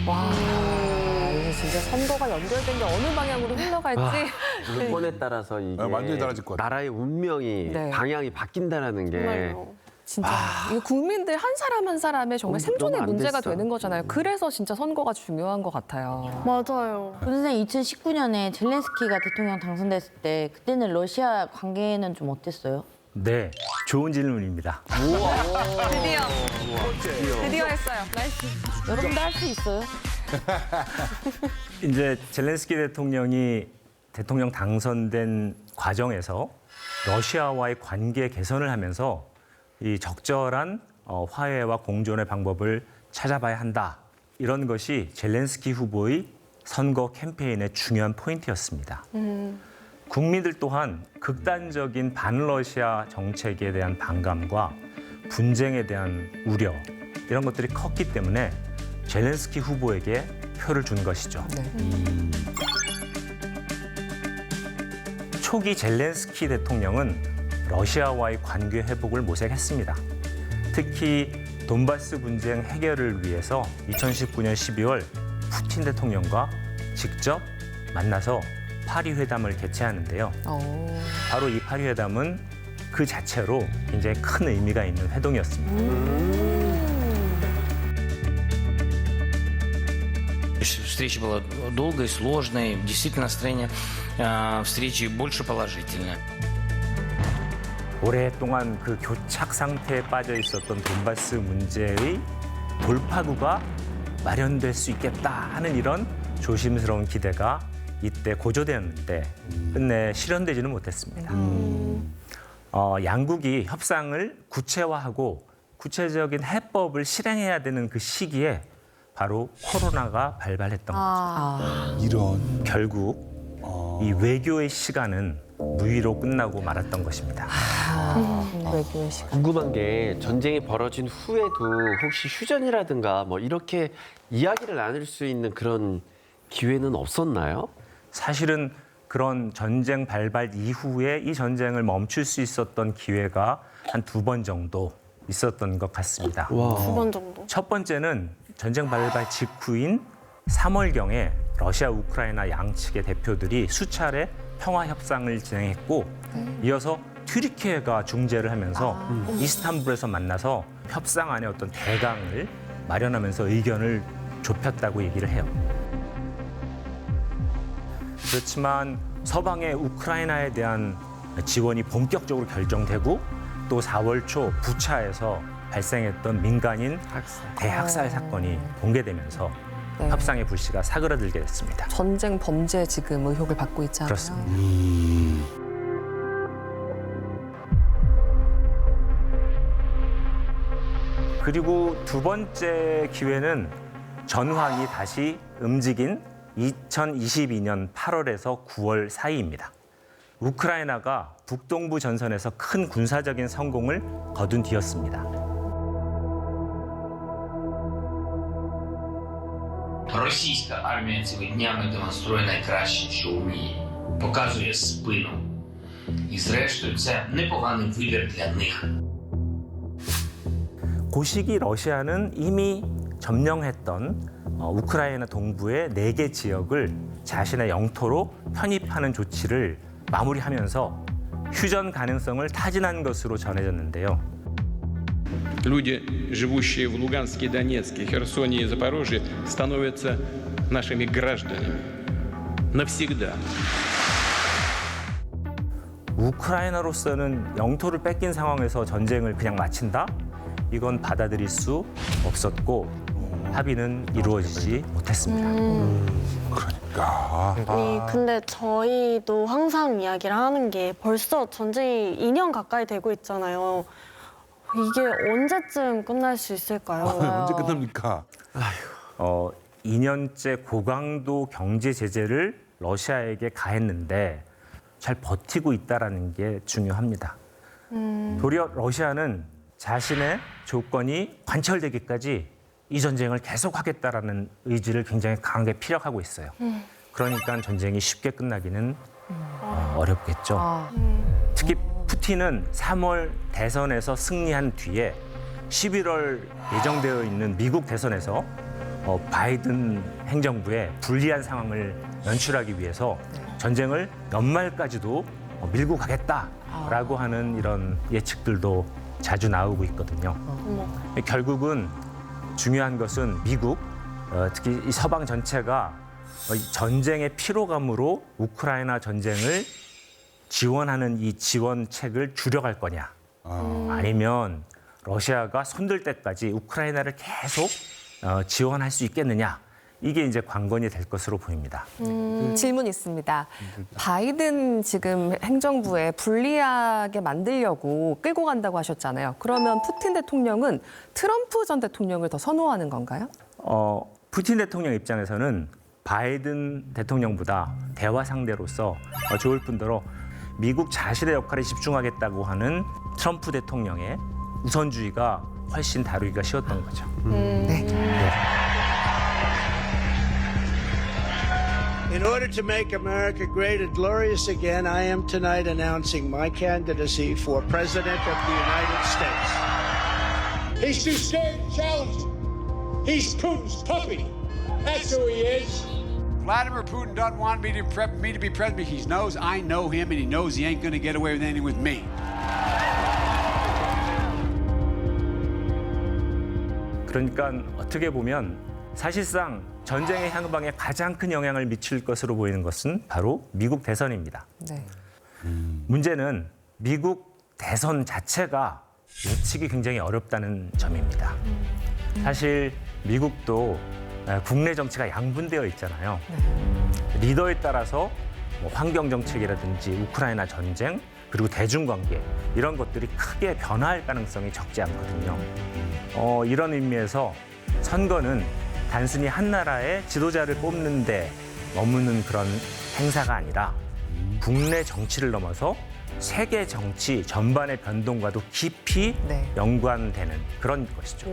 와, 이게 진짜 선거가 연결된 게 어느 방향으로 흘러갈지. 여건에 따라서 이게 완전히 달라질 것 같아요. 나라의 운명이 네. 방향이 바뀐다라는 게 정말요. 진짜 이거 국민들 한 사람 한 사람의 정말 생존의 너무 안 문제가 됐어. 되는 거잖아요. 그래서 진짜 선거가 중요한 것 같아요. 맞아요. 선생님 2019년에 젤렌스키가 대통령 당선됐을 때 그때는 러시아 관계는 좀 어땠어요? 네, 좋은 질문입니다. 드디어 했어요. 여러분도 할 수 있어요? 이제 젤렌스키 대통령이 대통령 당선된 과정에서 러시아와의 관계 개선을 하면서 이 적절한 화해와 공존의 방법을 찾아봐야 한다. 이런 것이 젤렌스키 후보의 선거 캠페인의 중요한 포인트였습니다. 국민들 또한 극단적인 반러시아 정책에 대한 반감과 분쟁에 대한 우려 이런 것들이 컸기 때문에 젤렌스키 후보에게 표를 준 것이죠. 초기 젤렌스키 대통령은 러시아와의 관계 회복을 모색했습니다. 특히 돈바스 분쟁 해결을 위해서 2019년 12월 푸틴 대통령과 직접 만나서 파리 회담을 개최하는데요. 바로 이 파리 회담은 그 자체로 굉장히 큰 의미가 있는 회동이었습니다. Встреча была долгой, сложной. Действительно, настроение встречи больше положительное. 오랫동안 그 교착 상태에 빠져 있었던 돈바스 문제의 돌파구가 마련될 수 있겠다 하는 이런 조심스러운 기대가 이때 고조되었는데 끝내 실현되지는 못했습니다. 양국이 협상을 구체화하고 구체적인 해법을 실행해야 되는 그 시기에 바로 코로나가 발발했던 거죠. 이런. 결국 이 외교의 시간은 무의로 끝나고 말았던 것입니다. 외교의 시간. 궁금한 게 전쟁이 벌어진 후에도 혹시 휴전이라든가 뭐 이렇게 이야기를 나눌 수 있는 그런 기회는 없었나요? 사실은 그런 전쟁 발발 이후에 이 전쟁을 멈출 수 있었던 기회가 한 2번 정도 있었던 것 같습니다. 2번 정도. 첫 번째는 전쟁 발발 직후인 3월경에 러시아, 우크라이나 양측의 대표들이 수차례 평화 협상을 진행했고 이어서 튀르키예가 중재를 하면서 이스탄불에서 만나서 협상안의 어떤 대강을 마련하면서 의견을 좁혔다고 얘기를 해요. 그렇지만 서방의 우크라이나에 대한 지원이 본격적으로 결정되고 또 4월 초 부차에서 발생했던 민간인 대학살 사건이 공개되면서 네. 협상의 불씨가 사그라들게 됐습니다. 전쟁 범죄 지금 의혹을 받고 있잖아요. 그렇습니다. 그리고 두 번째 기회는 전황이 다시 움직인 2022년 8월에서 9월 사이입니다. 우크라이나가 북동부 전선에서 큰 군사적인 성공을 거둔 뒤였습니다. Російська армія цими днями демонструє найкраще, що вміє. Показує спину. І зрештою, це непоганий вибір для них. 그 시기 러시아는 이미 점령했던 우크라이나 동부의 4개 지역을 자신의 영토로 편입하는 조치를 마무리하면서 휴전 가능성을 타진한 것으로 전해졌는데요. Люди, живущие в Луганске, Донецке, Херсоне и Запорожье, становятся нашими гражданами. Навсегда. 우크라이나로서는 영토를 뺏긴 상황에서 전쟁을 그냥 마친다? 이건 받아들일 수 없었고 합의는 이루어지지 못했습니다. 그러니까. 근데 저희도 항상 이야기를 하는 게 벌써 전쟁이 2년 가까이 되고 있잖아요. 이게 언제쯤 끝날 수 있을까요? 언제 끝납니까? 2년째 고강도 경제 제재를 러시아에게 가했는데 잘 버티고 있다는 게 중요합니다. 도리어 러시아는 자신의 조건이 관철되기까지 이 전쟁을 계속하겠다라는 의지를 굉장히 강하게 피력하고 있어요. 그러니까 전쟁이 쉽게 끝나기는 어렵겠죠. 특히 푸틴은 3월 대선에서 승리한 뒤에 11월 예정되어 있는 미국 대선에서 바이든 행정부의 불리한 상황을 연출하기 위해서 전쟁을 연말까지도 밀고 가겠다라고 하는 이런 예측들도 자주 나오고 있거든요. 결국은 중요한 것은 미국, 특히 이 서방 전체가 이 전쟁의 피로감으로 우크라이나 전쟁을 지원하는 이 지원책을 줄여갈 거냐, 아니면 러시아가 손들 때까지 우크라이나를 계속 지원할 수 있겠느냐, 이게 이제 관건이 될 것으로 보입니다. 질문 있습니다. 바이든 지금 행정부에 불리하게 만들려고 끌고 간다고 하셨잖아요. 그러면 푸틴 대통령은 트럼프 전 대통령을 더 선호하는 건가요? 푸틴 대통령 입장에서는 바이든 대통령보다 대화 상대로서 좋을 뿐더러 미국 자신의 역할에 집중하겠다고 하는 트럼프 대통령의 우선주의가 훨씬 다루기가 쉬웠던 거죠. In order to make America great and glorious again, I am tonight announcing my candidacy for President of the United States. He's too scared to challenge him. He's Putin's puppy. That's who he is. Vladimir Putin doesn't want me to be president. He knows I know him, and he knows he ain't going to get away with anything with me. 그러니까 어떻게 보면 사실상 전쟁의 향방에 가장 큰 영향을 미칠 것으로 보이는 것은 바로 미국 대선입니다. 네. 문제는 미국 대선 자체가 예측이 굉장히 어렵다는 점입니다. 사실 미국도 국내 정치가 양분되어 있잖아요. 리더에 따라서 뭐 환경 정책이라든지 우크라이나 전쟁, 그리고 대중관계, 이런 것들이 크게 변화할 가능성이 적지 않거든요. 이런 의미에서 선거는 단순히 한 나라의 지도자를 뽑는 데 머무는 그런 행사가 아니라 국내 정치를 넘어서 세계 정치 전반의 변동과도 깊이 연관되는 그런 것이죠.